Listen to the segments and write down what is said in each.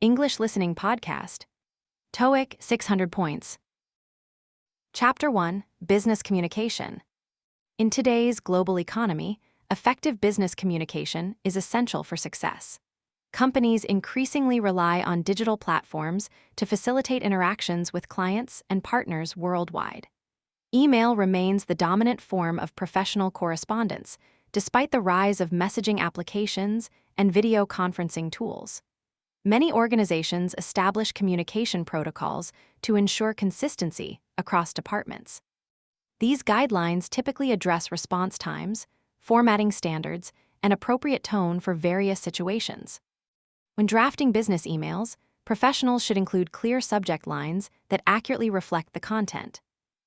English Listening Podcast. TOEIC 600 points. Chapter 1, Business Communication. In today's global economy, effective business communication is essential for success. Companies increasingly rely on digital platforms to facilitate interactions with clients and partners worldwide. Email remains the dominant form of professional correspondence, despite the rise of messaging applications and video conferencing tools. Many organizations establish communication protocols to ensure consistency across departments. These guidelines typically address response times, formatting standards, and appropriate tone for various situations. When drafting business emails, professionals should include clear subject lines that accurately reflect the content.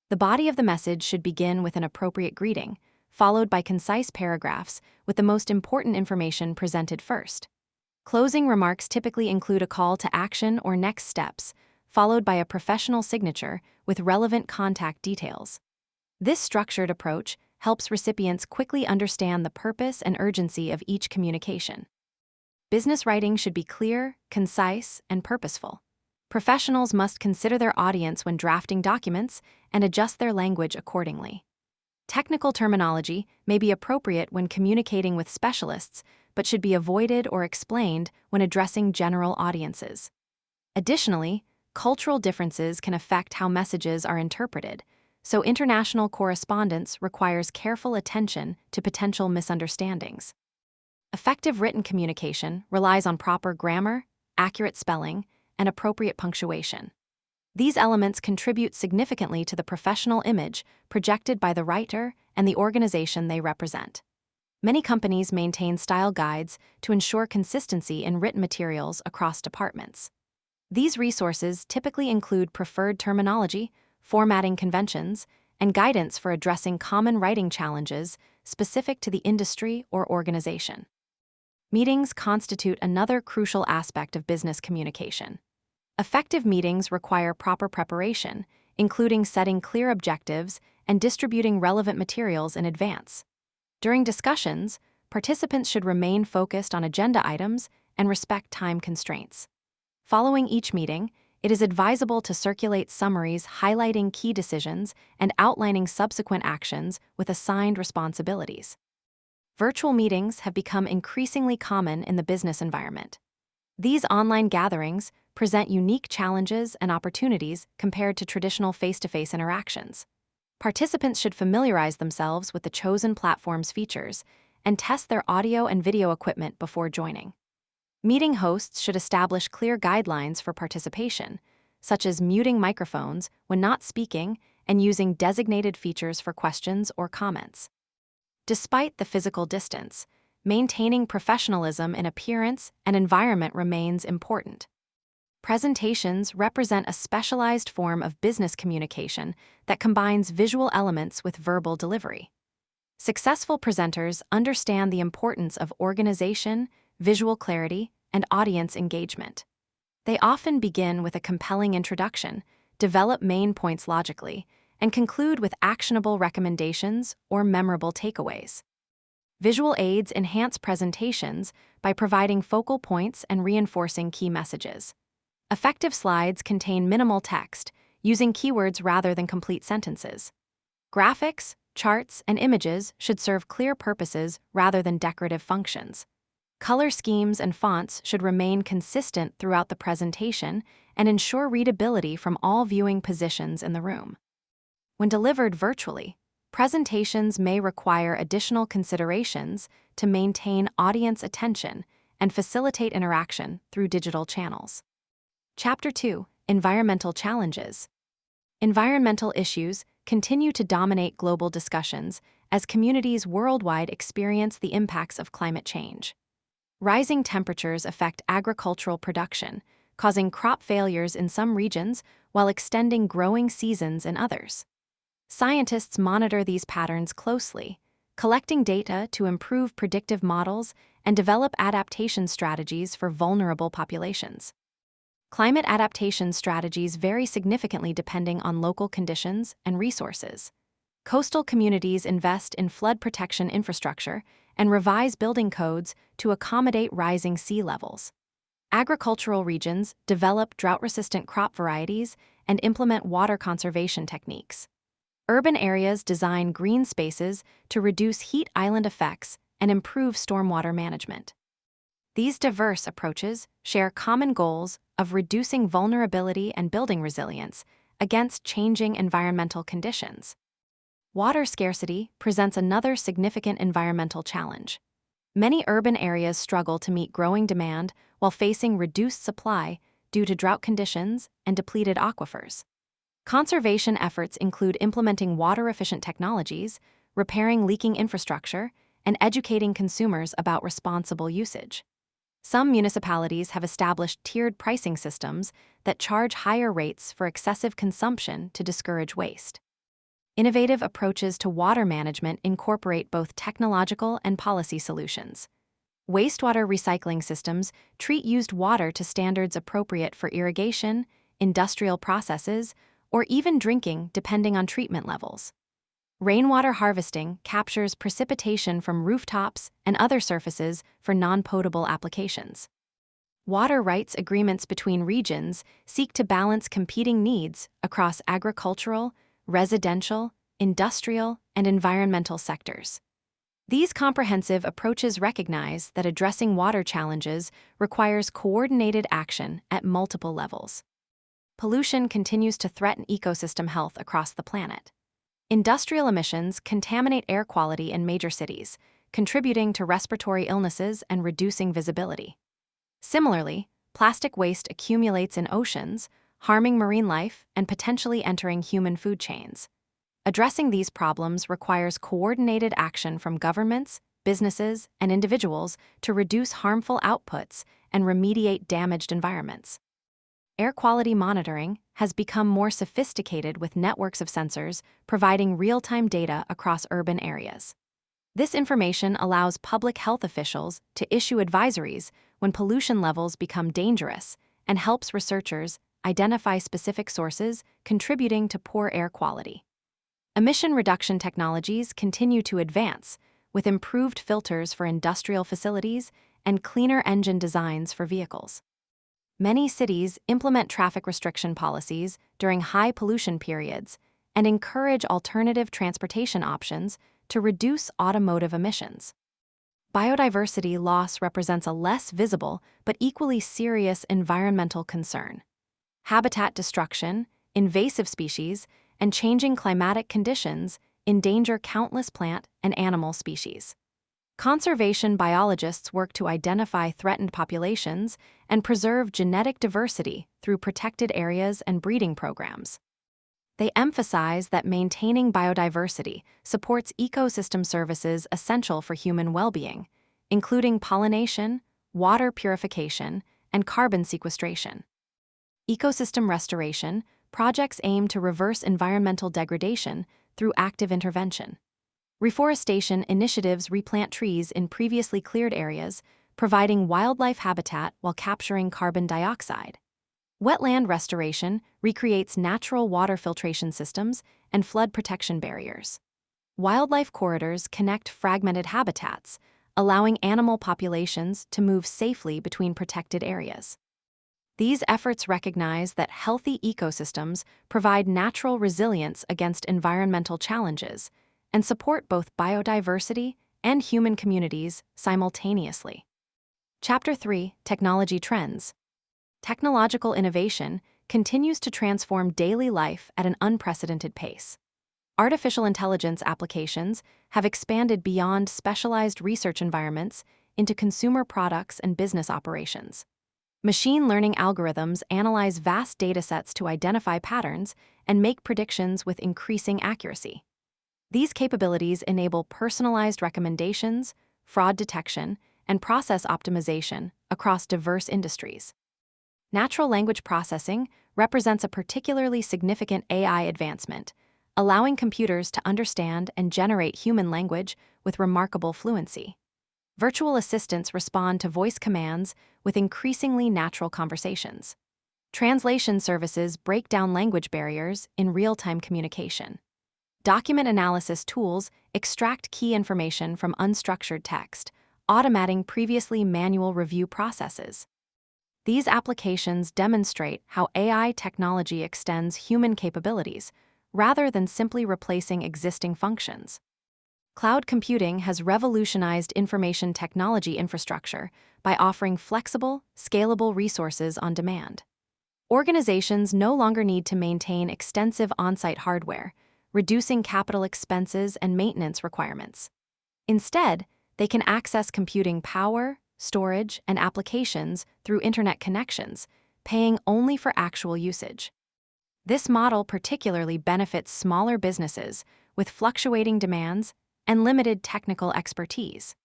The body of the message should begin with an appropriate greeting, followed by concise paragraphs with the most important information presented first. Closing remarks typically include a call to action or next steps, followed by a professional signature with relevant contact details. This structured approach helps recipients quickly understand the purpose and urgency of each communication. Business writing should be clear, concise, and purposeful. Professionals must consider their audience when drafting documents and adjust their language accordingly. Technical terminology may be appropriate when communicating with specialists, but should be avoided or explained when addressing general audiences. Additionally, cultural differences can affect how messages are interpreted, so international correspondence requires careful attention to potential misunderstandings. Effective written communication relies on proper grammar, accurate spelling, and appropriate punctuation. These elements contribute significantly to the professional image projected by the writer and the organization they represent. Many companies maintain style guides to ensure consistency in written materials across departments. These resources typically include preferred terminology, formatting conventions, and guidance for addressing common writing challenges specific to the industry or organization. Meetings constitute another crucial aspect of business communication. Effective meetings require proper preparation, including setting clear objectives and distributing relevant materials in advance. During discussions, participants should remain focused on agenda items and respect time constraints. Following each meeting, it is advisable to circulate summaries highlighting key decisions and outlining subsequent actions with assigned responsibilities. Virtual meetings have become increasingly common in the business environment. These online gatherings present unique challenges and opportunities compared to traditional face-to-face interactions. Participants should familiarize themselves with the chosen platform's features and test their audio and video equipment before joining. Meeting hosts should establish clear guidelines for participation, such as muting microphones when not speaking and using designated features for questions or comments. Despite the physical distance, maintaining professionalism in appearance and environment remains important. Presentations represent a specialized form of business communication that combines visual elements with verbal delivery. Successful presenters understand the importance of organization, visual clarity, and audience engagement. They often begin with a compelling introduction, develop main points logically, and conclude with actionable recommendations or memorable takeaways. Visual aids enhance presentations by providing focal points and reinforcing key messages. Effective slides contain minimal text, using keywords rather than complete sentences. Graphics, charts, and images should serve clear purposes rather than decorative functions. Color schemes and fonts should remain consistent throughout the presentation and ensure readability from all viewing positions in the room. When delivered virtually, presentations may require additional considerations to maintain audience attention and facilitate interaction through digital channels. Chapter 2, Environmental Challenges. Environmental issues continue to dominate global discussions as communities worldwide experience the impacts of climate change. Rising temperatures affect agricultural production, causing crop failures in some regions while extending growing seasons in others. Scientists monitor these patterns closely, collecting data to improve predictive models and develop adaptation strategies for vulnerable populations. Climate adaptation strategies vary significantly depending on local conditions and resources. Coastal communities invest in flood protection infrastructure and revise building codes to accommodate rising sea levels. Agricultural regions develop drought-resistant crop varieties and implement water conservation techniques. Urban areas design green spaces to reduce heat island effects and improve stormwater management. These diverse approaches share common goals of reducing vulnerability and building resilience against changing environmental conditions. Water scarcity presents another significant environmental challenge. Many urban areas struggle to meet growing demand while facing reduced supply due to drought conditions and depleted aquifers. Conservation efforts include implementing water-efficient technologies, repairing leaking infrastructure, and educating consumers about responsible usage. Some municipalities have established tiered pricing systems that charge higher rates for excessive consumption to discourage waste. Innovative approaches to water management incorporate both technological and policy solutions. Wastewater recycling systems treat used water to standards appropriate for irrigation, industrial processes, or even drinking, depending on treatment levels. Rainwater harvesting captures precipitation from rooftops and other surfaces for non-potable applications. Water rights agreements between regions seek to balance competing needs across agricultural, residential, industrial, and environmental sectors. These comprehensive approaches recognize that addressing water challenges requires coordinated action at multiple levels. Pollution continues to threaten ecosystem health across the planet. Industrial emissions contaminate air quality in major cities, contributing to respiratory illnesses and reducing visibility. Similarly, plastic waste accumulates in oceans, harming marine life and potentially entering human food chains. Addressing these problems requires coordinated action from governments, businesses, and individuals to reduce harmful outputs and remediate damaged environments. Air quality monitoring has become more sophisticated with networks of sensors providing real-time data across urban areas. This information allows public health officials to issue advisories when pollution levels become dangerous and helps researchers identify specific sources contributing to poor air quality. Emission reduction technologies continue to advance, with improved filters for industrial facilities and cleaner engine designs for vehicles. Many cities implement traffic restriction policies during high pollution periods and encourage alternative transportation options to reduce automotive emissions. Biodiversity loss represents a less visible but equally serious environmental concern. Habitat destruction, invasive species, and changing climatic conditions endanger countless plant and animal species. Conservation biologists work to identify threatened populations and preserve genetic diversity through protected areas and breeding programs. They emphasize that maintaining biodiversity supports ecosystem services essential for human well-being, including pollination, water purification, and carbon sequestration. Ecosystem restoration projects aim to reverse environmental degradation through active intervention. Reforestation initiatives replant trees in previously cleared areas, providing wildlife habitat while capturing carbon dioxide. Wetland restoration recreates natural water filtration systems and flood protection barriers. Wildlife corridors connect fragmented habitats, allowing animal populations to move safely between protected areas. These efforts recognize that healthy ecosystems provide natural resilience against environmental challenges and support both biodiversity and human communities simultaneously. Chapter 3: Technology Trends. Technological innovation continues to transform daily life at an unprecedented pace. Artificial intelligence applications have expanded beyond specialized research environments into consumer products and business operations. Machine learning algorithms analyze vast datasets to identify patterns and make predictions with increasing accuracy. These capabilities enable personalized recommendations, fraud detection, and process optimization across diverse industries. Natural language processing represents a particularly significant AI advancement, allowing computers to understand and generate human language with remarkable fluency. Virtual assistants respond to voice commands with increasingly natural conversations. Translation services break down language barriers in real-time communication. Document analysis tools extract key information from unstructured text, automating previously manual review processes. These applications demonstrate how AI technology extends human capabilities, rather than simply replacing existing functions. Cloud computing has revolutionized information technology infrastructure by offering flexible, scalable resources on demand. Organizations no longer need to maintain extensive on-site hardware, reducing capital expenses and maintenance requirements. Instead, they can access computing power, storage, and applications through internet connections, paying only for actual usage. This model particularly benefits smaller businesses with fluctuating demands and limited technical expertise.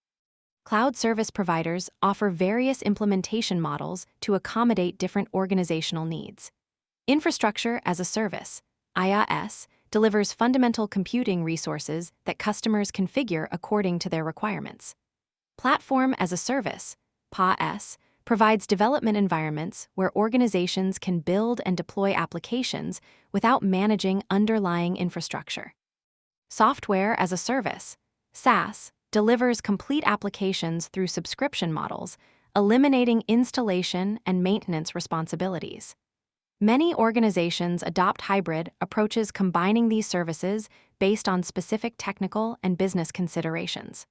Cloud service providers offer various implementation models to accommodate different organizational needs. Infrastructure as a service, IaaS, delivers fundamental computing resources that customers configure according to their requirements. Platform as a service, PaaS, provides development environments where organizations can build and deploy applications without managing underlying infrastructure. Software as a service, SaaS, delivers complete applications through subscription models, eliminating installation and maintenance responsibilities. Many organizations adopt hybrid approaches combining these services based on specific technical and business considerations.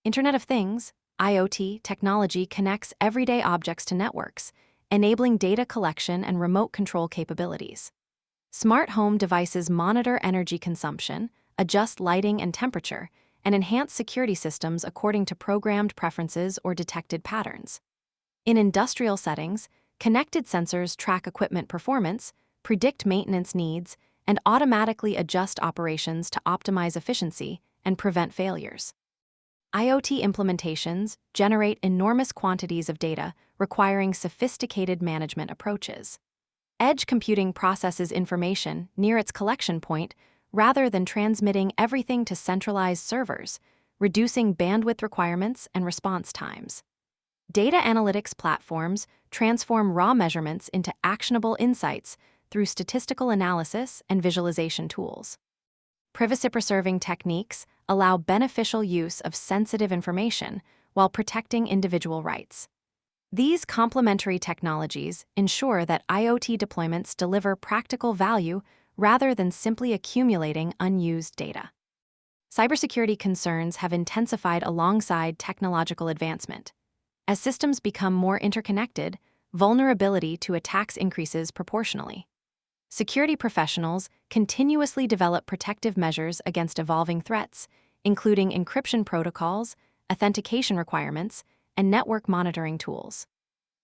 Internet of Things, IoT technology connects everyday objects to networks, enabling data collection and remote control capabilities. Smart home devices monitor energy consumption, adjust lighting and temperature, and enhance security systems according to programmed preferences or detected patterns. In industrial settings, connected sensors track equipment performance, predict maintenance needs, and automatically adjust operations to optimize efficiency and prevent failures. IoT implementations generate enormous quantities of data, requiring sophisticated management approaches. Edge computing processes information near its collection point rather than transmitting everything to centralized servers, reducing bandwidth requirements and response times. Data analytics platforms transform raw measurements into actionable insights through statistical analysis and visualization tools. Privacy-preserving techniques allow beneficial use of sensitive information while protecting individual rights. These complementary technologies ensure that IoT deployments deliver practical value rather than simply accumulating unused data. Cybersecurity concerns have intensified alongside technological advancement. As systems become more interconnected, vulnerability to attacks increases proportionally. Security professionals continuously develop protective measures against evolving threats, including encryption protocols, authentication requirements, and network monitoring tools.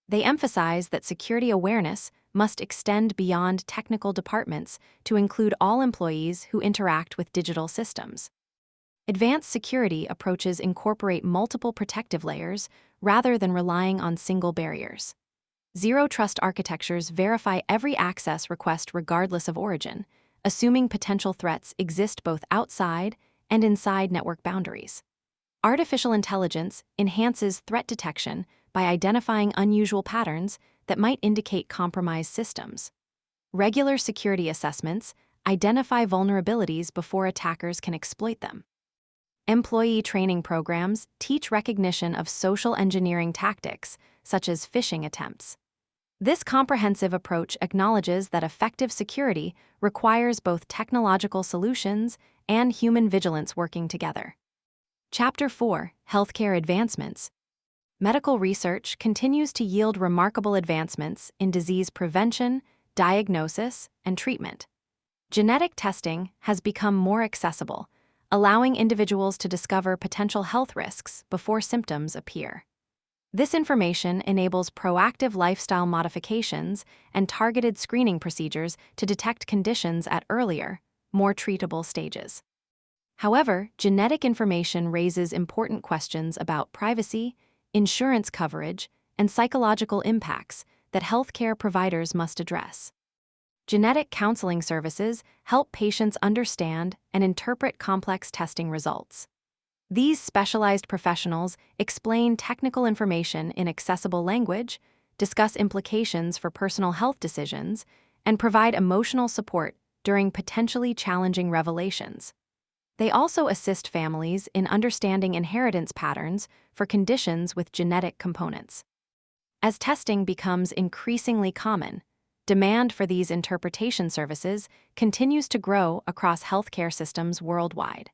They emphasize that security awareness must extend beyond technical departments to include all employees who interact with digital systems. Advanced security approaches incorporate multiple protective layers rather than relying on single barriers. Zero-trust architectures verify every access request regardless of origin, assuming potential threats exist both outside and inside network boundaries. Artificial intelligence enhances threat detection by identifying unusual patterns that might indicate compromised systems. Regular security assessments identify vulnerabilities before attackers can exploit them. Employee training programs teach recognition of social engineering tactics, such as phishing attempts. This comprehensive approach acknowledges that effective security requires both technological solutions and human vigilance working together. Chapter 4: Healthcare Advancements. Medical research continues to yield remarkable advancements in disease prevention, diagnosis, and treatment. Genetic testing has become more accessible, allowing individuals to discover potential health risks before symptoms appear. This information enables proactive lifestyle modifications and targeted screening procedures to detect conditions at earlier, more treatable stages. However, genetic information raises important questions about privacy, insurance coverage, and psychological impacts that healthcare providers must address. Genetic counseling services help patients understand and interpret complex testing results. These specialized professionals explain technical information in accessible language, discuss implications for personal health decisions, and provide emotional support during potentially challenging revelations. They also assist families in understanding inheritance patterns for conditions with genetic components. As testing becomes increasingly common, demand for these interpretation services continues to grow across healthcare systems worldwide.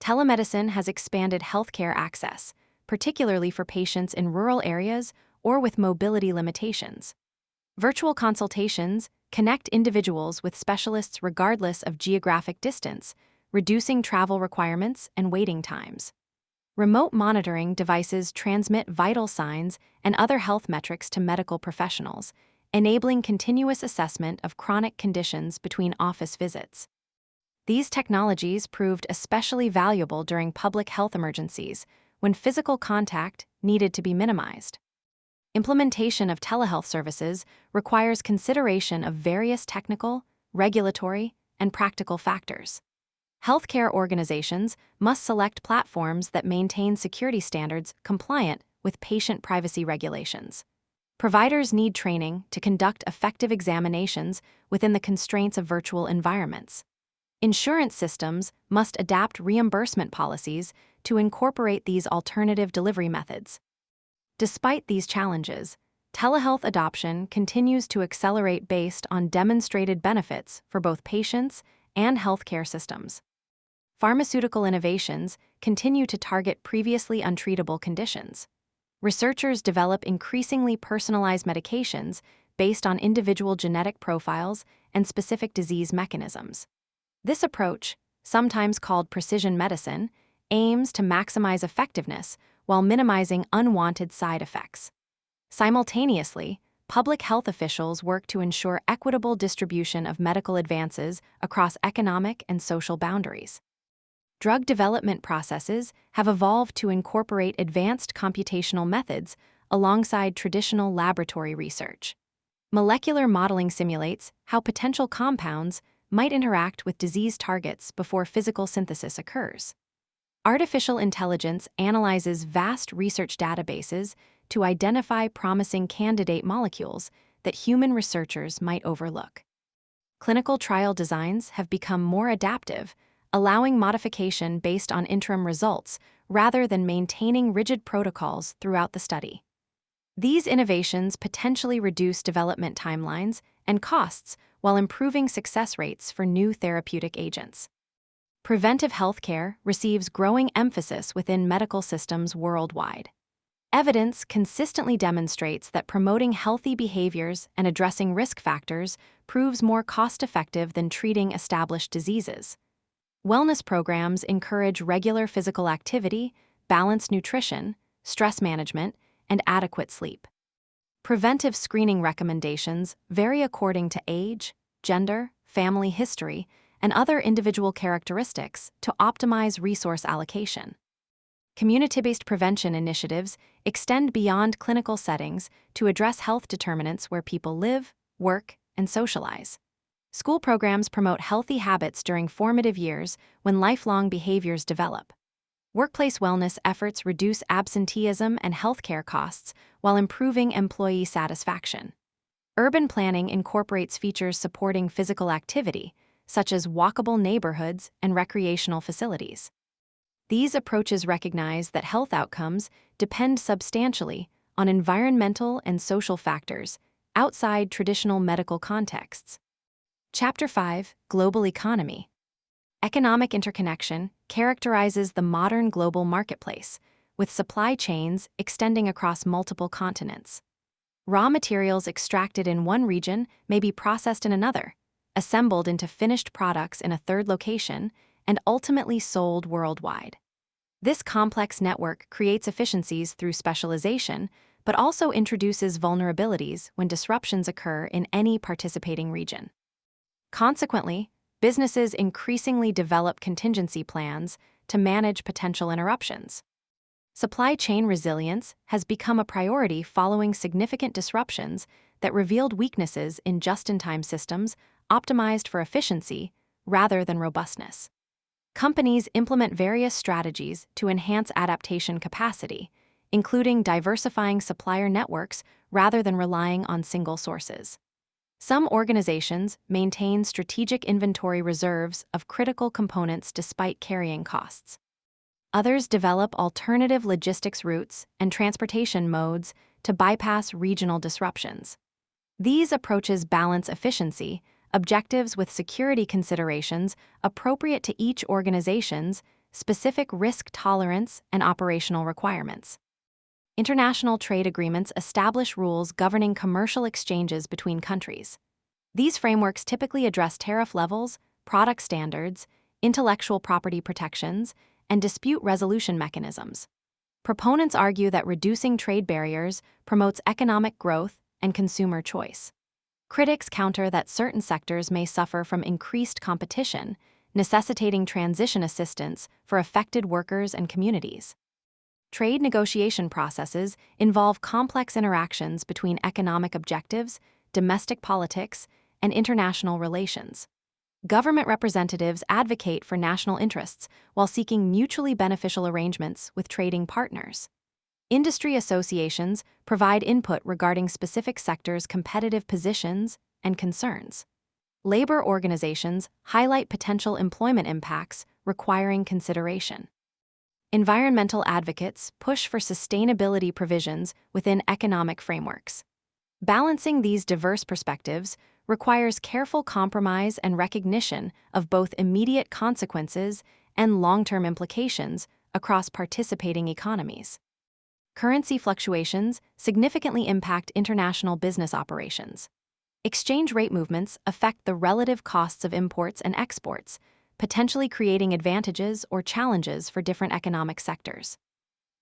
Telemedicine has expanded healthcare access, particularly for patients in rural areas or with mobility limitations. Virtual consultations connect individuals with specialists regardless of geographic distance, reducing travel requirements and waiting times. Remote monitoring devices transmit vital signs and other health metrics to medical professionals, enabling continuous assessment of chronic conditions between office visits. These technologies proved especially valuable during public health emergencies when physical contact needed to be minimized. Implementation of telehealth services requires consideration of various technical, regulatory, and practical factors. Healthcare organizations must select platforms that maintain security standards compliant with patient privacy regulations. Providers need training to conduct effective examinations within the constraints of virtual environments. Insurance systems must adapt reimbursement policies to incorporate these alternative delivery methods. Despite these challenges, telehealth adoption continues to accelerate based on demonstrated benefits for both patients and healthcare systems. Pharmaceutical innovations continue to target previously untreatable conditions. Researchers develop increasingly personalized medications based on individual genetic profiles and specific disease mechanisms. This approach, sometimes called precision medicine, aims to maximize effectiveness while minimizing unwanted side effects. Simultaneously, public health officials work to ensure equitable distribution of medical advances across economic and social boundaries. Drug development processes have evolved to incorporate advanced computational methods alongside traditional laboratory research. Molecular modeling simulates how potential compounds might interact with disease targets before physical synthesis occurs. Artificial intelligence analyzes vast research databases to identify promising candidate molecules that human researchers might overlook. Clinical trial designs have become more adaptive, allowing modification based on interim results rather than maintaining rigid protocols throughout the study. These innovations potentially reduce development timelines and costs while improving success rates for new therapeutic agents. Preventive healthcare receives growing emphasis within medical systems worldwide. Evidence consistently demonstrates that promoting healthy behaviors and addressing risk factors proves more cost-effective than treating established diseases. Wellness programs encourage regular physical activity, balanced nutrition, stress management, and adequate sleep. Preventive screening recommendations vary according to age, gender, family history, and other individual characteristics to optimize resource allocation. Community-based prevention initiatives extend beyond clinical settings to address health determinants where people live, work, and socialize. School programs promote healthy habits during formative years when lifelong behaviors develop. Workplace wellness efforts reduce absenteeism and healthcare costs while improving employee satisfaction. Urban planning incorporates features supporting physical activity, such as walkable neighborhoods and recreational facilities. These approaches recognize that health outcomes depend substantially on environmental and social factors outside traditional medical contexts. Chapter 5: Global Economy. Economic interconnection characterizes the modern global marketplace, with supply chains extending across multiple continents. Raw materials extracted in one region may be processed in another, assembled into finished products in a third location, and ultimately sold worldwide. This complex network creates efficiencies through specialization, but also introduces vulnerabilities when disruptions occur in any participating region. Consequently, businesses increasingly develop contingency plans to manage potential interruptions. Supply chain resilience has become a priority following significant disruptions that revealed weaknesses in just-in-time systems optimized for efficiency rather than robustness. Companies implement various strategies to enhance adaptation capacity, including diversifying supplier networks rather than relying on single sources. Some organizations maintain strategic inventory reserves of critical components despite carrying costs. Others develop alternative logistics routes and transportation modes to bypass regional disruptions. These approaches balance efficiency, objectives with security considerations appropriate to each organization's specific risk tolerance and operational requirements. International trade agreements establish rules governing commercial exchanges between countries. These frameworks typically address tariff levels, product standards, intellectual property protections, and dispute resolution mechanisms. Proponents argue that reducing trade barriers promotes economic growth and consumer choice. Critics counter that certain sectors may suffer from increased competition, necessitating transition assistance for affected workers and communities. Trade negotiation processes involve complex interactions between economic objectives, domestic politics, and international relations. Government representatives advocate for national interests while seeking mutually beneficial arrangements with trading partners. Industry associations provide input regarding specific sectors' competitive positions and concerns. Labor organizations highlight potential employment impacts requiring consideration. Environmental advocates push for sustainability provisions within economic frameworks. Balancing these diverse perspectives requires careful compromise and recognition of both immediate consequences and long-term implications across participating economies. Currency fluctuations significantly impact international business operations. Exchange rate movements affect the relative costs of imports and exports, potentially creating advantages or challenges for different economic sectors.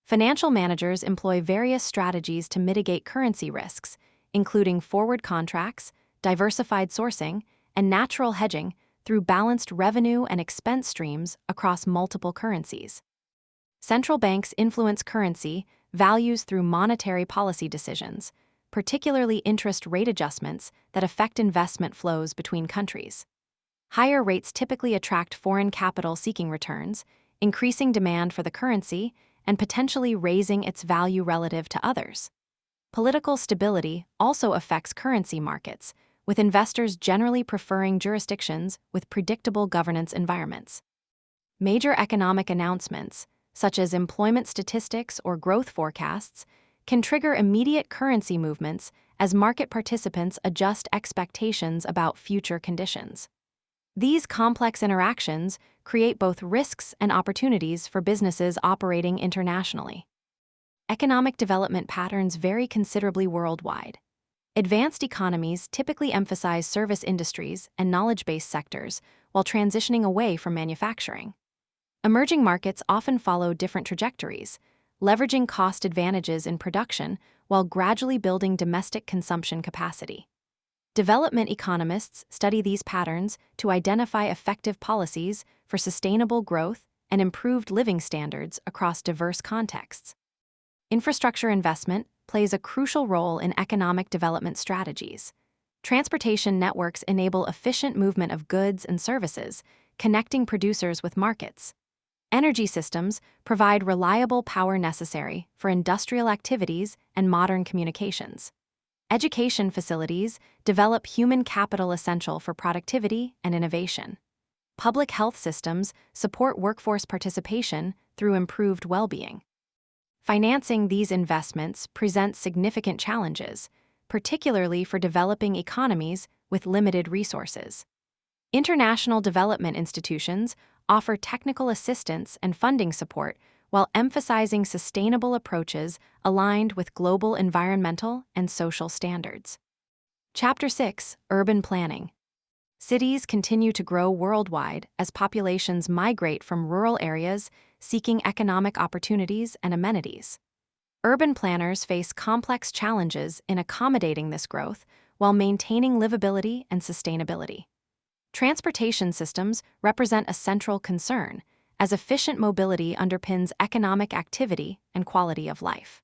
Financial managers employ various strategies to mitigate currency risks, including forward contracts, diversified sourcing, and natural hedging through balanced revenue and expense streams across multiple currencies. Central banks influence currency values through monetary policy decisions, particularly interest rate adjustments that affect investment flows between countries. Higher rates typically attract foreign capital seeking returns, increasing demand for the currency and potentially raising its value relative to others. Political stability also affects currency markets, with investors generally preferring jurisdictions with predictable governance environments. Major economic announcements, such as employment statistics or growth forecasts, can trigger immediate currency movements as market participants adjust expectations about future conditions. These complex interactions create both risks and opportunities for businesses operating internationally. Economic development patterns vary considerably worldwide. Advanced economies typically emphasize service industries and knowledge-based sectors while transitioning away from manufacturing. Emerging markets often follow different trajectories, leveraging cost advantages in production while gradually building domestic consumption capacity. Development economists study these patterns to identify effective policies for sustainable growth and improved living standards across diverse contexts. Infrastructure investment plays a crucial role in economic development strategies. Transportation networks enable efficient movement of goods and services, connecting producers with markets. Energy systems provide reliable power necessary for industrial activities and modern communications. Education facilities develop human capital essential for productivity and innovation. Public health systems support workforce participation through improved well-being. Financing these investments presents significant challenges, particularly for developing economies with limited resources. International development institutions offer technical assistance and funding support while emphasizing sustainable approaches aligned with global environmental and social standards. Chapter 6: Urban Planning. Cities continue to grow worldwide as populations migrate from rural areas seeking economic opportunities and amenities. Urban planners face complex challenges in accommodating this growth while maintaining livability and sustainability. Transportation systems represent a central concern, as efficient mobility underpins economic activity and quality of life.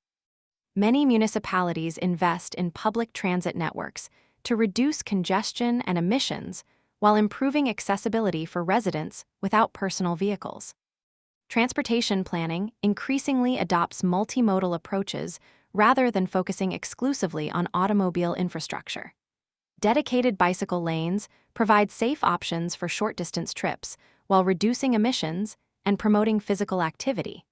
Many municipalities invest in public transit networks to reduce congestion and emissions while improving accessibility for residents without personal vehicles. Transportation planning increasingly adopts multimodal approaches rather than focusing exclusively on automobile infrastructure. Dedicated bicycle lanes provide safe options for short-distance trips while reducing emissions and promoting physical activity.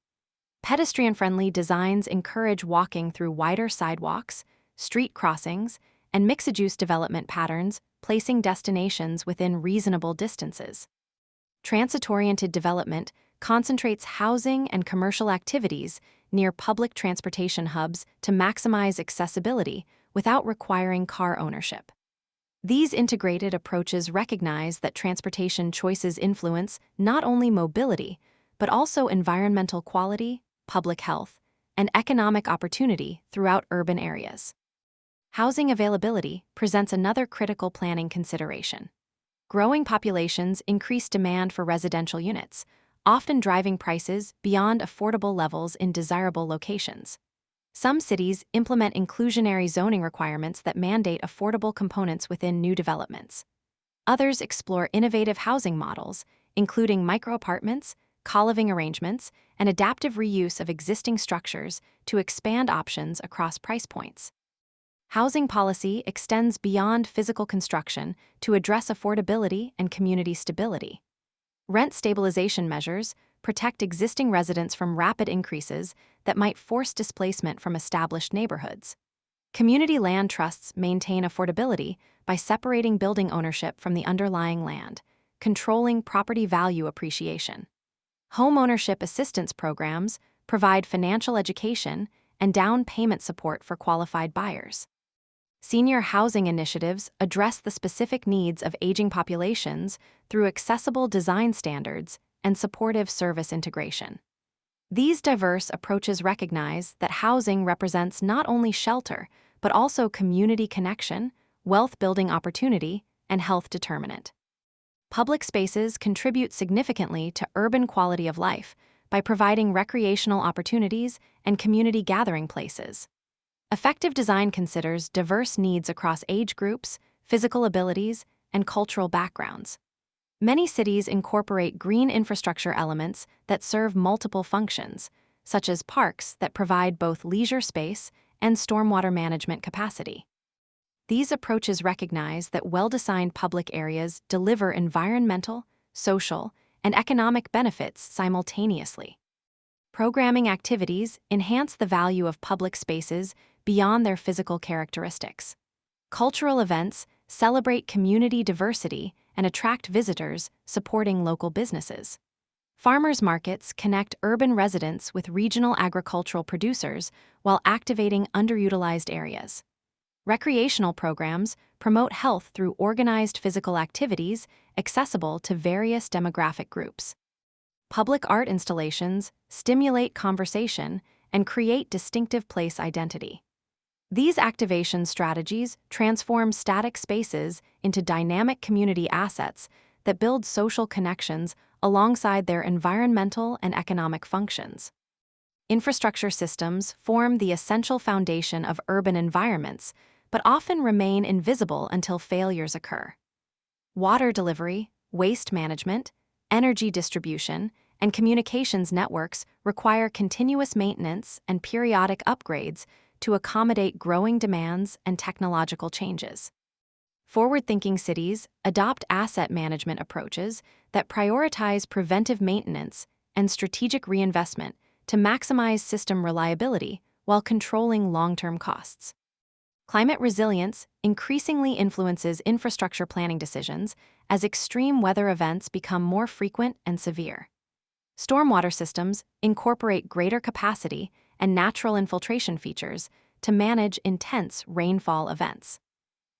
Pedestrian-friendly designs encourage walking through wider sidewalks, street crossings, and mixed-use development patterns, placing destinations within reasonable distances. Transit-oriented development concentrates housing and commercial activities near public transportation hubs to maximize accessibility without requiring car ownership. These integrated approaches recognize that transportation choices influence not only mobility, but also environmental quality, public health, and economic opportunity throughout urban areas. Housing availability presents another critical planning consideration. Growing populations increase demand for residential units, often driving prices beyond affordable levels in desirable locations. Some cities implement inclusionary zoning requirements that mandate affordable components within new developments. Others explore innovative housing models, including micro-apartments, co-living arrangements, and adaptive reuse of existing structures to expand options across price points. Housing policy extends beyond physical construction to address affordability and community stability. Rent stabilization measures protect existing residents from rapid increases that might force displacement from established neighborhoods. Community land trusts maintain affordability by separating building ownership from the underlying land, controlling property value appreciation. Homeownership assistance programs provide financial education and down payment support for qualified buyers. Senior housing initiatives address the specific needs of aging populations through accessible design standards and supportive service integration. These diverse approaches recognize that housing represents not only shelter, but also community connection, wealth-building opportunity, and health determinant. Public spaces contribute significantly to urban quality of life by providing recreational opportunities and community gathering places. Effective design considers diverse needs across age groups, physical abilities, and cultural backgrounds. Many cities incorporate green infrastructure elements that serve multiple functions, such as parks that provide both leisure space and stormwater management capacity. These approaches recognize that well-designed public areas deliver environmental, social, and economic benefits simultaneously. Programming activities enhance the value of public spaces beyond their physical characteristics. Cultural events celebrate community diversity and attract visitors, supporting local businesses. Farmers markets connect urban residents with regional agricultural producers while activating underutilized areas. Recreational programs promote health through organized physical activities accessible to various demographic groups. Public art installations stimulate conversation and create distinctive place identity. These activation strategies transform static spaces into dynamic community assets that build social connections alongside their environmental and economic functions. Infrastructure systems form the essential foundation of urban environments, but often remain invisible until failures occur. Water delivery, waste management, energy distribution, and communications networks require continuous maintenance and periodic upgrades to accommodate growing demands and technological changes. Forward-thinking cities adopt asset management approaches that prioritize preventive maintenance and strategic reinvestment to maximize system reliability while controlling long-term costs. Climate resilience increasingly influences infrastructure planning decisions as extreme weather events become more frequent and severe. Stormwater systems incorporate greater capacity and natural infiltration features to manage intense rainfall events.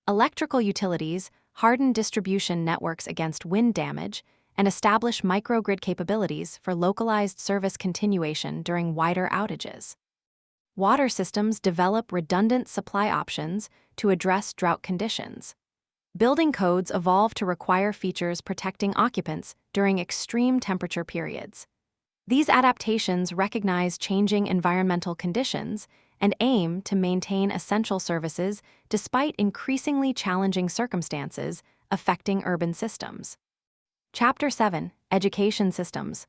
Electrical utilities harden distribution networks against wind damage and establish microgrid capabilities for localized service continuation during wider outages. Water systems develop redundant supply options to address drought conditions. Building codes evolve to require features protecting occupants during extreme temperature periods. These adaptations recognize changing environmental conditions and aim to maintain essential services despite increasingly challenging circumstances affecting urban systems. Chapter 7: Education Systems.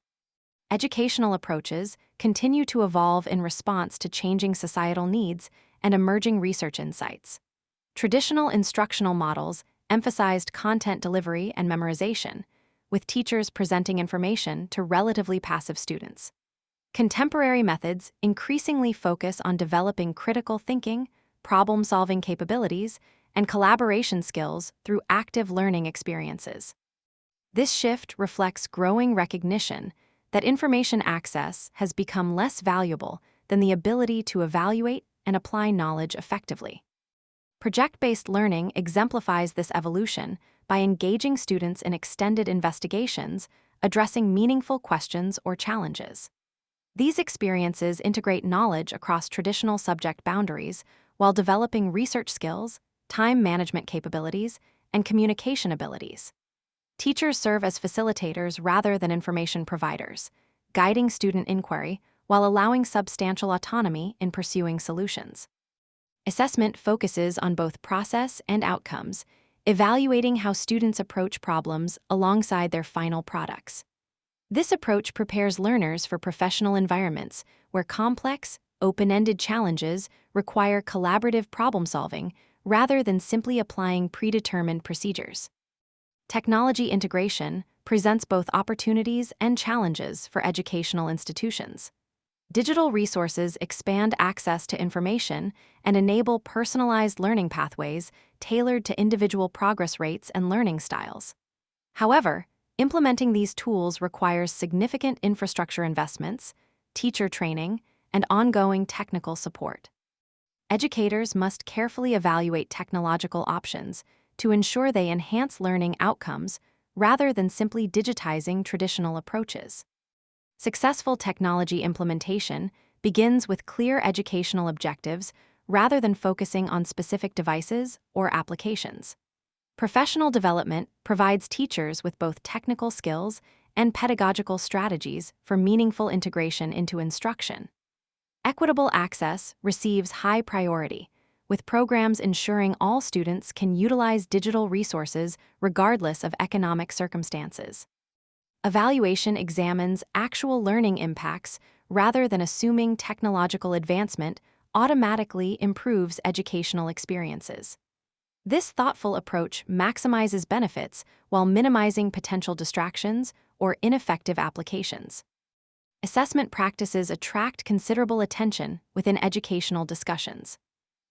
Educational approaches continue to evolve in response to changing societal needs and emerging research insights. Traditional instructional models emphasized content delivery and memorization, with teachers presenting information to relatively passive students. Contemporary methods increasingly focus on developing critical thinking, problem-solving capabilities, and collaboration skills through active learning experiences. This shift reflects growing recognition that information access has become less valuable than the ability to evaluate and apply knowledge effectively. Project-based learning exemplifies this evolution by engaging students in extended investigations, addressing meaningful questions or challenges. These experiences integrate knowledge across traditional subject boundaries while developing research skills, time management capabilities, and communication abilities. Teachers serve as facilitators rather than information providers, guiding student inquiry while allowing substantial autonomy in pursuing solutions. Assessment focuses on both process and outcomes, evaluating how students approach problems alongside their final products. This approach prepares learners for professional environments where complex, open-ended challenges require collaborative problem-solving rather than simply applying predetermined procedures. Technology integration presents both opportunities and challenges for educational institutions. Digital resources expand access to information and enable personalized learning pathways tailored to individual progress rates and learning styles. However, implementing these tools requires significant infrastructure investments, teacher training, and ongoing technical support. Educators must carefully evaluate technological options to ensure they enhance learning outcomes rather than simply digitizing traditional approaches. Successful technology implementation begins with clear educational objectives rather than focusing on specific devices or applications. Professional development provides teachers with both technical skills and pedagogical strategies for meaningful integration into instruction. Equitable access receives high priority, with programs ensuring all students can utilize digital resources regardless of economic circumstances. Evaluation examines actual learning impacts rather than assuming technological advancement automatically improves educational experiences. This thoughtful approach maximizes benefits while minimizing potential distractions or ineffective applications. Assessment practices attract considerable attention within educational discussions.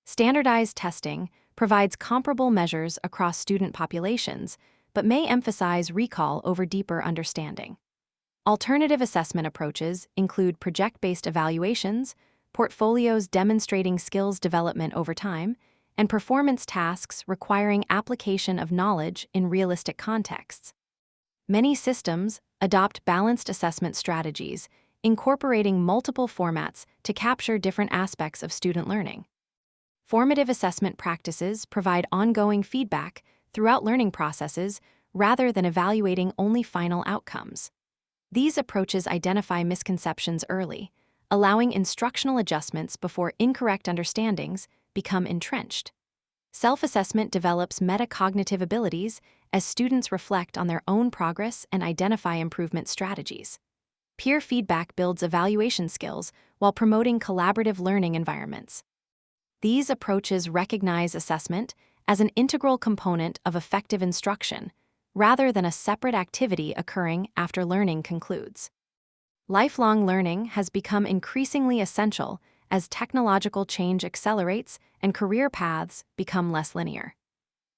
Standardized testing provides comparable measures across student populations, but may emphasize recall over deeper understanding. Alternative assessment approaches include project-based evaluations, portfolios demonstrating skills development over time, and performance tasks requiring application of knowledge in realistic contexts. Many systems adopt balanced assessment strategies, incorporating multiple formats to capture different aspects of student learning. Formative assessment practices provide ongoing feedback throughout learning processes rather than evaluating only final outcomes. These approaches identify misconceptions early, allowing instructional adjustments before incorrect understandings become entrenched. Self-assessment develops metacognitive abilities as students reflect on their own progress and identify improvement strategies. Peer feedback builds evaluation skills while promoting collaborative learning environments. These approaches recognize assessment as an integral component of effective instruction, rather than a separate activity occurring after learning concludes. Lifelong learning has become increasingly essential as technological change accelerates and career paths become less linear.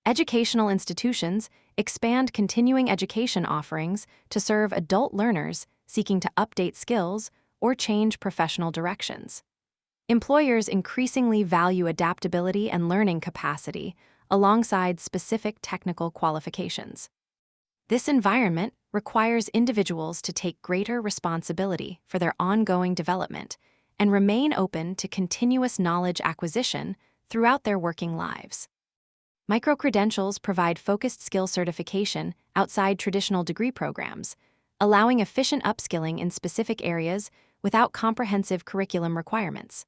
Educational institutions expand continuing education offerings to serve adult learners seeking to update skills or change professional directions. Employers increasingly value adaptability and learning capacity alongside specific technical qualifications. This environment requires individuals to take greater responsibility for their ongoing development and remain open to continuous knowledge acquisition throughout their working lives. Microcredentials provide focused skill certification outside traditional degree programs, allowing efficient upskilling in specific areas without comprehensive curriculum requirements.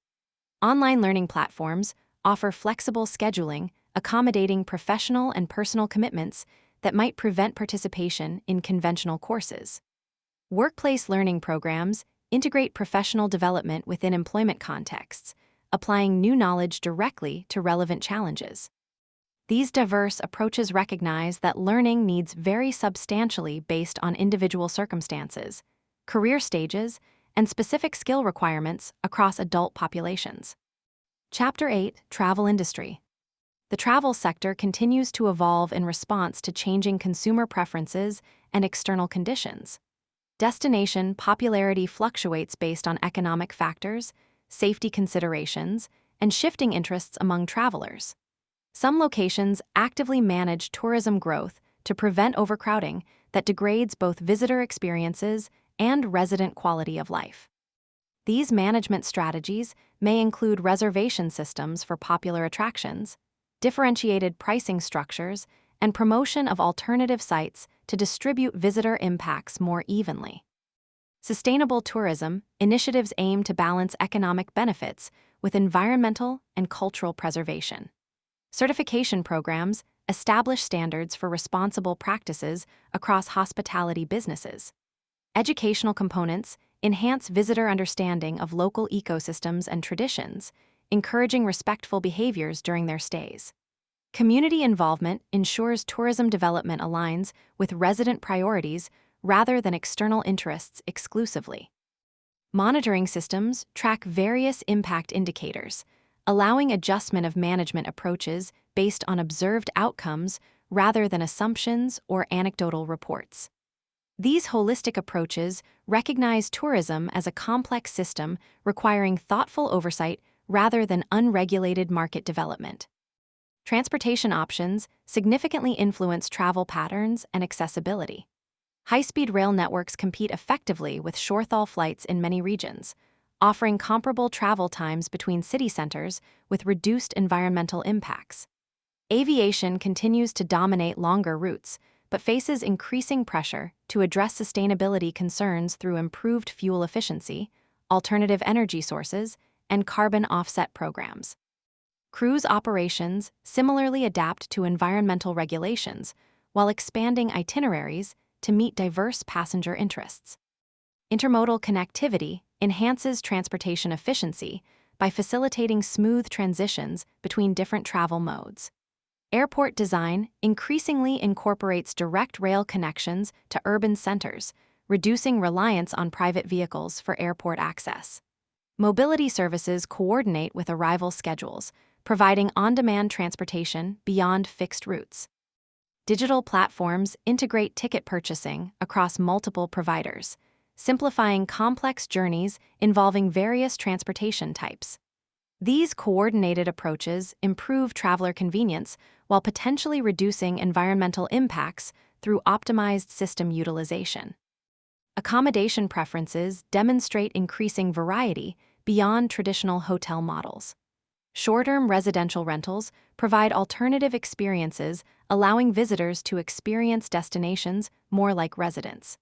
Online learning platforms offer flexible scheduling, accommodating professional and personal commitments that might prevent participation in conventional courses. Workplace learning programs integrate professional development within employment contexts, applying new knowledge directly to relevant challenges. These diverse approaches recognize that learning needs vary substantially based on individual circumstances, career stages, and specific skill requirements across adult populations. Chapter 8: Travel Industry. The travel sector continues to evolve in response to changing consumer preferences and external conditions. Destination popularity fluctuates based on economic factors, safety considerations, and shifting interests among travelers. Some locations actively manage tourism growth to prevent overcrowding that degrades both visitor experiences and resident quality of life. These management strategies may include reservation systems for popular attractions, differentiated pricing structures, and promotion of alternative sites to distribute visitor impacts more evenly. Sustainable tourism initiatives aim to balance economic benefits with environmental and cultural preservation. Certification programs establish standards for responsible practices across hospitality businesses. Educational components enhance visitor understanding of local ecosystems and traditions, encouraging respectful behaviors during their stays. Community involvement ensures tourism development aligns with resident priorities rather than external interests exclusively. Monitoring systems track various impact indicators, allowing adjustment of management approaches based on observed outcomes rather than assumptions or anecdotal reports. These holistic approaches recognize tourism as a complex system requiring thoughtful oversight rather than unregulated market development. Transportation options significantly influence travel patterns and accessibility. High-speed rail networks compete effectively with short-haul flights in many regions, offering comparable travel times between city centers with reduced environmental impacts. Aviation continues to dominate longer routes, but faces increasing pressure to address sustainability concerns through improved fuel efficiency, alternative energy sources, and carbon offset programs. Cruise operations similarly adapt to environmental regulations while expanding itineraries to meet diverse passenger interests. Intermodal connectivity enhances transportation efficiency by facilitating smooth transitions between different travel modes. Airport design increasingly incorporates direct rail connections to urban centers, reducing reliance on private vehicles for airport access. Mobility services coordinate with arrival schedules, providing on-demand transportation beyond fixed routes. Digital platforms integrate ticket purchasing across multiple providers, simplifying complex journeys involving various transportation types. These coordinated approaches improve traveler convenience while potentially reducing environmental impacts through optimized system utilization. Accommodation preferences demonstrate increasing variety beyond traditional hotel models. Short-term residential rentals provide alternative experiences, allowing visitors to experience destinations more like residents.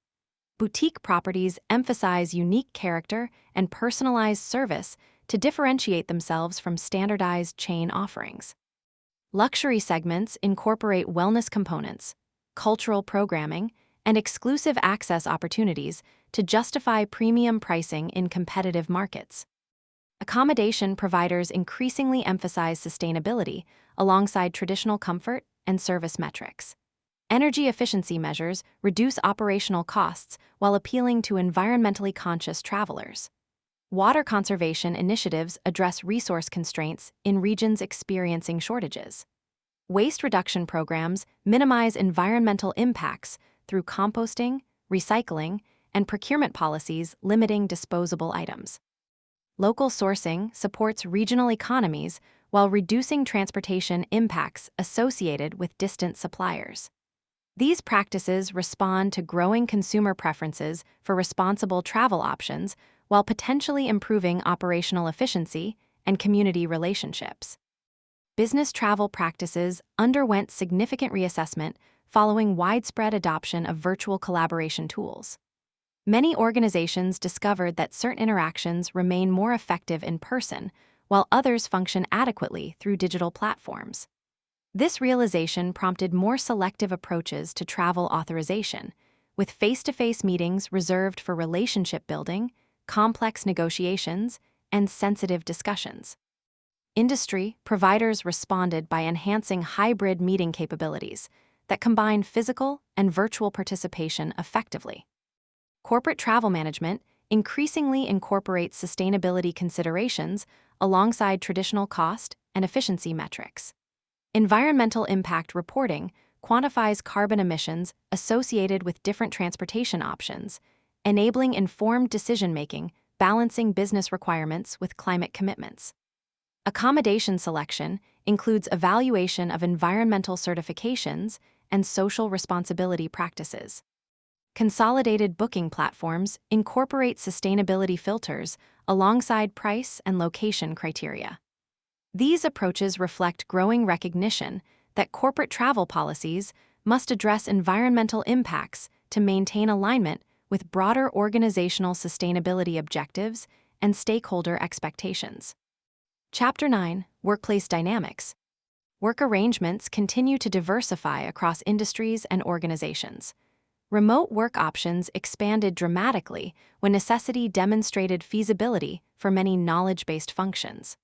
Boutique properties emphasize unique character and personalized service to differentiate themselves from standardized chain offerings. Luxury segments incorporate wellness components, cultural programming, and exclusive access opportunities to justify premium pricing in competitive markets. Accommodation providers increasingly emphasize sustainability alongside traditional comfort and service metrics. Energy efficiency measures reduce operational costs while appealing to environmentally conscious travelers. Water conservation initiatives address resource constraints in regions experiencing shortages. Waste reduction programs minimize environmental impacts through composting, recycling, and procurement policies limiting disposable items. Local sourcing supports regional economies while reducing transportation impacts associated with distant suppliers. These practices respond to growing consumer preferences for responsible travel options while potentially improving operational efficiency and community relationships. Business travel practices underwent significant reassessment following widespread adoption of virtual collaboration tools. Many organizations discovered that certain interactions remain more effective in person, while others function adequately through digital platforms. This realization prompted more selective approaches to travel authorization, with face-to-face meetings reserved for relationship building, complex negotiations, and sensitive discussions. Industry providers responded by enhancing hybrid meeting capabilities that combine physical and virtual participation effectively. Corporate travel management increasingly incorporates sustainability considerations alongside traditional cost and efficiency metrics. Environmental impact reporting quantifies carbon emissions associated with different transportation options, enabling informed decision-making, balancing business requirements with climate commitments. Accommodation selection includes evaluation of environmental certifications and social responsibility practices. Consolidated booking platforms incorporate sustainability filters alongside price and location criteria. These approaches reflect growing recognition that corporate travel policies must address environmental impacts to maintain alignment with broader organizational sustainability objectives and stakeholder expectations. Chapter 9: Workplace Dynamics. Work arrangements continue to diversify across industries and organizations. Remote work options expanded dramatically when necessity demonstrated feasibility for many knowledge-based functions.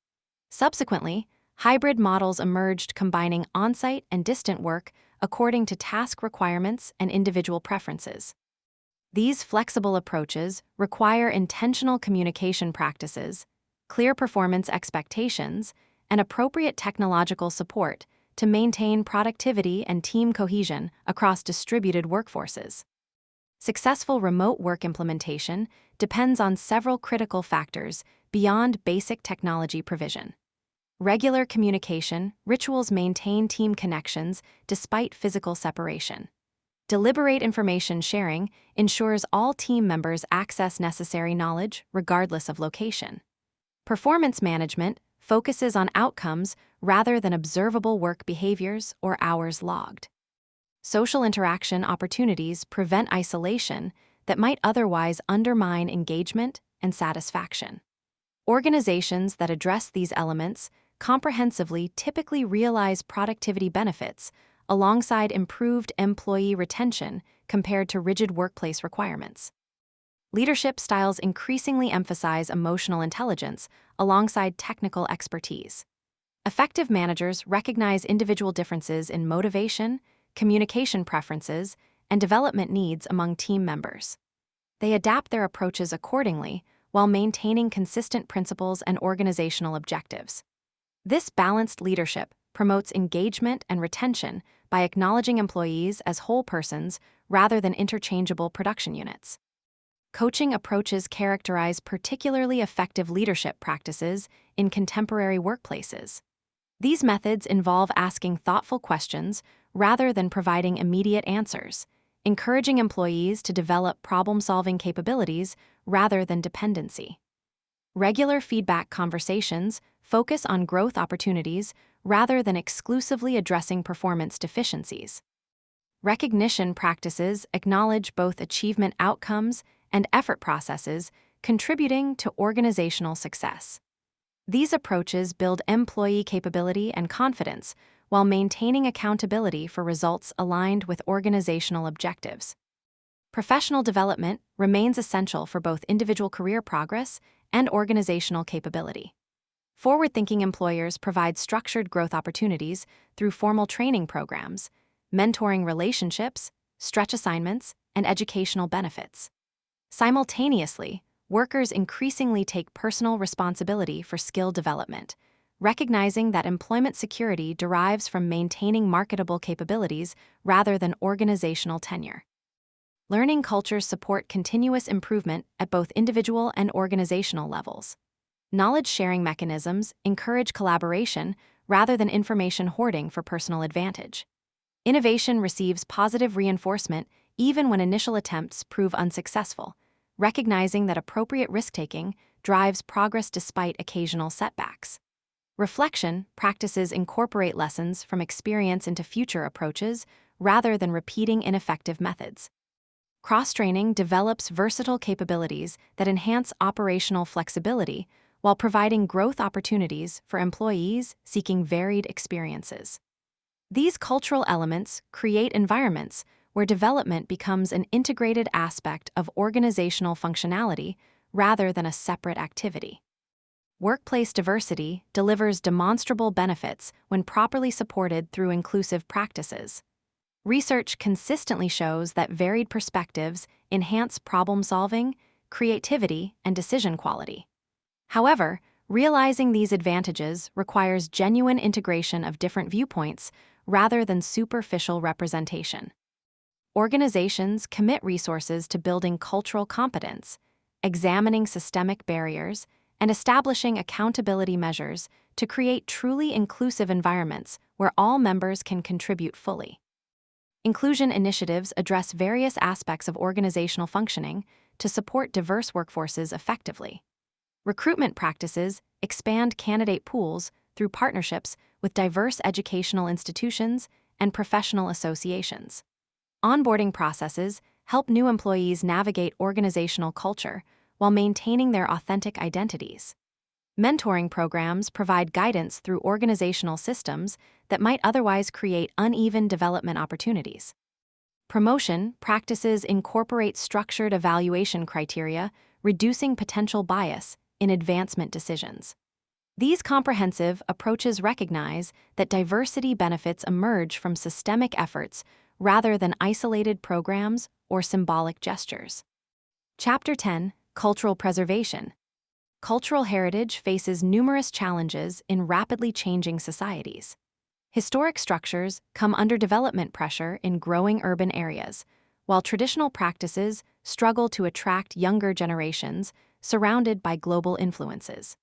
Subsequently, hybrid models emerged combining on-site and distant work according to task requirements and individual preferences. These flexible approaches require intentional communication practices, clear performance expectations, and appropriate technological support to maintain productivity and team cohesion across distributed workforces. Successful remote work implementation depends on several critical factors beyond basic technology provision. Regular communication rituals maintain team connections despite physical separation. Deliberate information sharing ensures all team members access necessary knowledge regardless of location. Performance management focuses on outcomes rather than observable work behaviors or hours logged. Social interaction opportunities prevent isolation that might otherwise undermine engagement and satisfaction. Organizations that address these elements comprehensively typically realize productivity benefits alongside improved employee retention compared to rigid workplace requirements. Leadership styles increasingly emphasize emotional intelligence alongside technical expertise. Effective managers recognize individual differences in motivation, communication preferences, and development needs among team members. They adapt their approaches accordingly while maintaining consistent principles and organizational objectives. This balanced leadership promotes engagement and retention by acknowledging employees as whole persons rather than interchangeable production units. Coaching approaches characterize particularly effective leadership practices in contemporary workplaces. These methods involve asking thoughtful questions rather than providing immediate answers, encouraging employees to develop problem-solving capabilities rather than dependency. Regular feedback conversations focus on growth opportunities rather than exclusively addressing performance deficiencies. Recognition practices acknowledge both achievement outcomes and effort processes contributing to organizational success. These approaches build employee capability and confidence while maintaining accountability for results aligned with organizational objectives. Professional development remains essential for both individual career progress and organizational capability. Forward-thinking employers provide structured growth opportunities through formal training programs, mentoring relationships, stretch assignments, and educational benefits. Simultaneously, workers increasingly take personal responsibility for skill development, recognizing that employment security derives from maintaining marketable capabilities rather than organizational tenure. Learning cultures support continuous improvement at both individual and organizational levels. Knowledge-sharing mechanisms encourage collaboration rather than information hoarding for personal advantage. Innovation receives positive reinforcement even when initial attempts prove unsuccessful, recognizing that appropriate risk-taking drives progress despite occasional setbacks. Reflection practices incorporate lessons from experience into future approaches rather than repeating ineffective methods. Cross-training develops versatile capabilities that enhance operational flexibility while providing growth opportunities for employees seeking varied experiences. These cultural elements create environments where development becomes an integrated aspect of organizational functionality rather than a separate activity. Workplace diversity delivers demonstrable benefits when properly supported through inclusive practices. Research consistently shows that varied perspectives enhance problem-solving, creativity, and decision quality. However, realizing these advantages requires genuine integration of different viewpoints rather than superficial representation. Organizations commit resources to building cultural competence, examining systemic barriers, and establishing accountability measures to create truly inclusive environments where all members can contribute fully. Inclusion initiatives address various aspects of organizational functioning to support diverse workforces effectively. Recruitment practices expand candidate pools through partnerships with diverse educational institutions and professional associations. Onboarding processes help new employees navigate organizational culture while maintaining their authentic identities. Mentoring programs provide guidance through organizational systems that might otherwise create uneven development opportunities. Promotion practices incorporate structured evaluation criteria, reducing potential bias in advancement decisions. These comprehensive approaches recognize that diversity benefits emerge from systemic efforts rather than isolated programs or symbolic gestures. Chapter 10: Cultural Preservation. Cultural heritage faces numerous challenges in rapidly changing societies. Historic structures come under development pressure in growing urban areas, while traditional practices struggle to attract younger generations surrounded by global influences.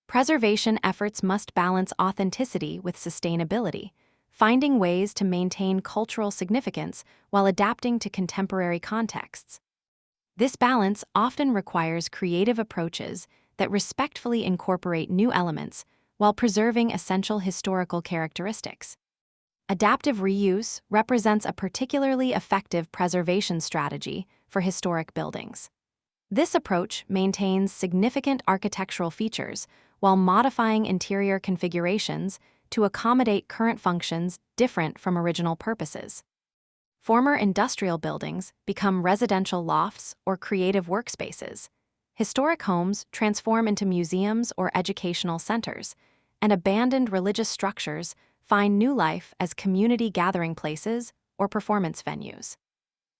Preservation efforts must balance authenticity with sustainability, finding ways to maintain cultural significance while adapting to contemporary contexts. This balance often requires creative approaches that respectfully incorporate new elements while preserving essential historical characteristics. Adaptive reuse represents a particularly effective preservation strategy for historic buildings. This approach maintains significant architectural features while modifying interior configurations to accommodate current functions different from original purposes. Former industrial buildings become residential lofts or creative workspaces. Historic homes transform into museums or educational centers, and abandoned religious structures find new life as community gathering places or performance venues.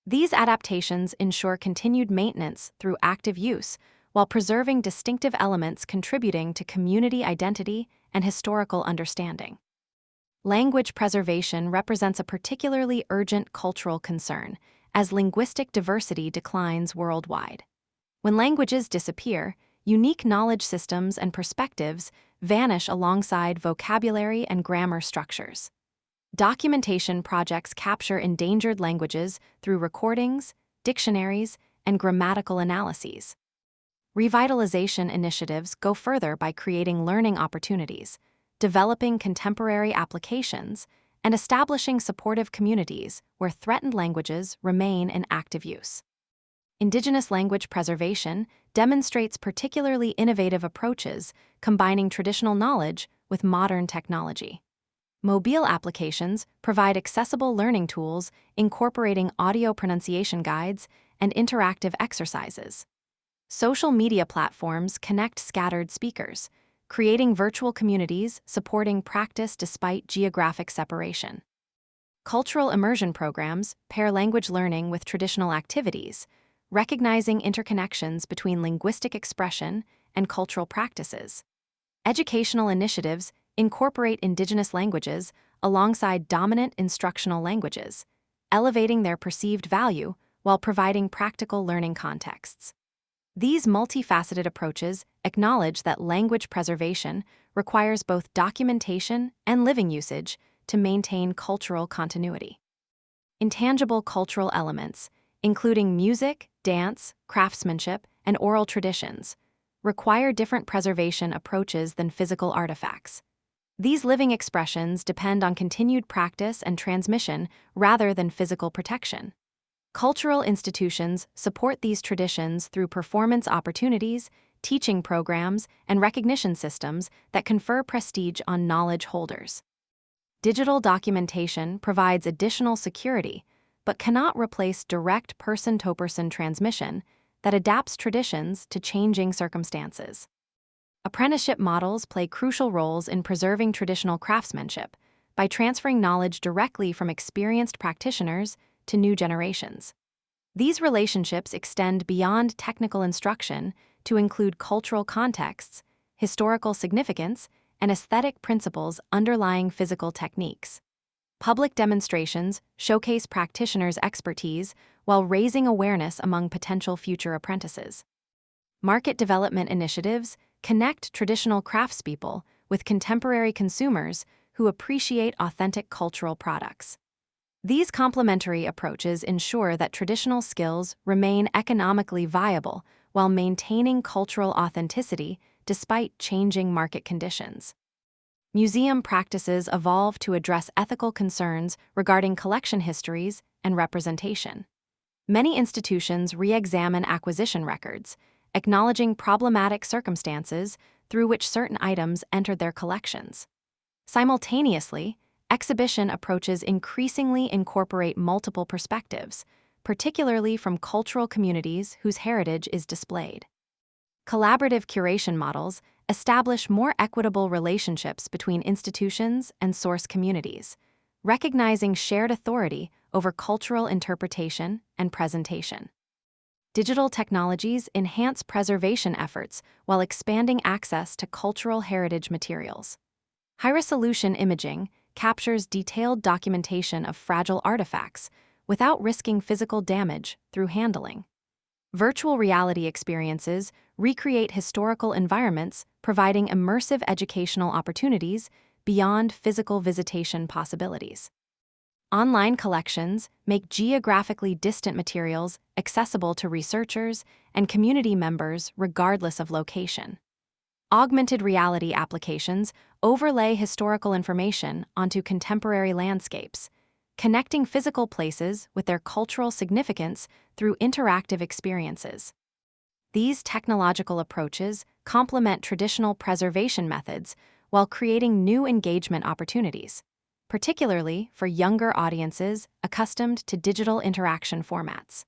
These adaptations ensure continued maintenance through active use while preserving distinctive elements contributing to community identity and historical understanding. Language preservation represents a particularly urgent cultural concern as linguistic diversity declines worldwide. When languages disappear, unique knowledge systems and perspectives vanish alongside vocabulary and grammar structures. Documentation projects capture endangered languages through recordings, dictionaries, and grammatical analyses. Revitalization initiatives go further by creating learning opportunities, developing contemporary applications, and establishing supportive communities where threatened languages remain in active use. Indigenous language preservation demonstrates particularly innovative approaches combining traditional knowledge with modern technology. Mobile applications provide accessible learning tools incorporating audio pronunciation guides and interactive exercises. Social media platforms connect scattered speakers, creating virtual communities supporting practice despite geographic separation. Cultural immersion programs pair language learning with traditional activities, recognizing interconnections between linguistic expression and cultural practices. Educational initiatives incorporate indigenous languages alongside dominant instructional languages, elevating their perceived value while providing practical learning contexts. These multifaceted approaches acknowledge that language preservation requires both documentation and living usage to maintain cultural continuity. Intangible cultural elements, including music, dance, craftsmanship, and oral traditions, require different preservation approaches than physical artifacts. These living expressions depend on continued practice and transmission rather than physical protection. Cultural institutions support these traditions through performance opportunities, teaching programs, and recognition systems that confer prestige on knowledge holders. Digital documentation provides additional security, but cannot replace direct person-to-person transmission that adapts traditions to changing circumstances. Apprenticeship models play crucial roles in preserving traditional craftsmanship by transferring knowledge directly from experienced practitioners to new generations. These relationships extend beyond technical instruction to include cultural contexts, historical significance, and aesthetic principles underlying physical techniques. Public demonstrations showcase practitioners' expertise while raising awareness among potential future apprentices. Market development initiatives connect traditional craftspeople with contemporary consumers who appreciate authentic cultural products. These complementary approaches ensure that traditional skills remain economically viable while maintaining cultural authenticity despite changing market conditions. Museum practices evolve to address ethical concerns regarding collection histories and representation. Many institutions re-examine acquisition records, acknowledging problematic circumstances through which certain items entered their collections. Simultaneously, exhibition approaches increasingly incorporate multiple perspectives, particularly from cultural communities whose heritage is displayed. Collaborative curation models establish more equitable relationships between institutions and source communities, recognizing shared authority over cultural interpretation and presentation. Digital technologies enhance preservation efforts while expanding access to cultural heritage materials. High-resolution imaging captures detailed documentation of fragile artifacts without risking physical damage through handling. Virtual reality experiences recreate historical environments, providing immersive educational opportunities beyond physical visitation possibilities. Online collections make geographically distant materials accessible to researchers and community members regardless of location. Augmented reality applications overlay historical information onto contemporary landscapes, connecting physical places with their cultural significance through interactive experiences. These technological approaches complement traditional preservation methods while creating new engagement opportunities, particularly for younger audiences accustomed to digital interaction formats.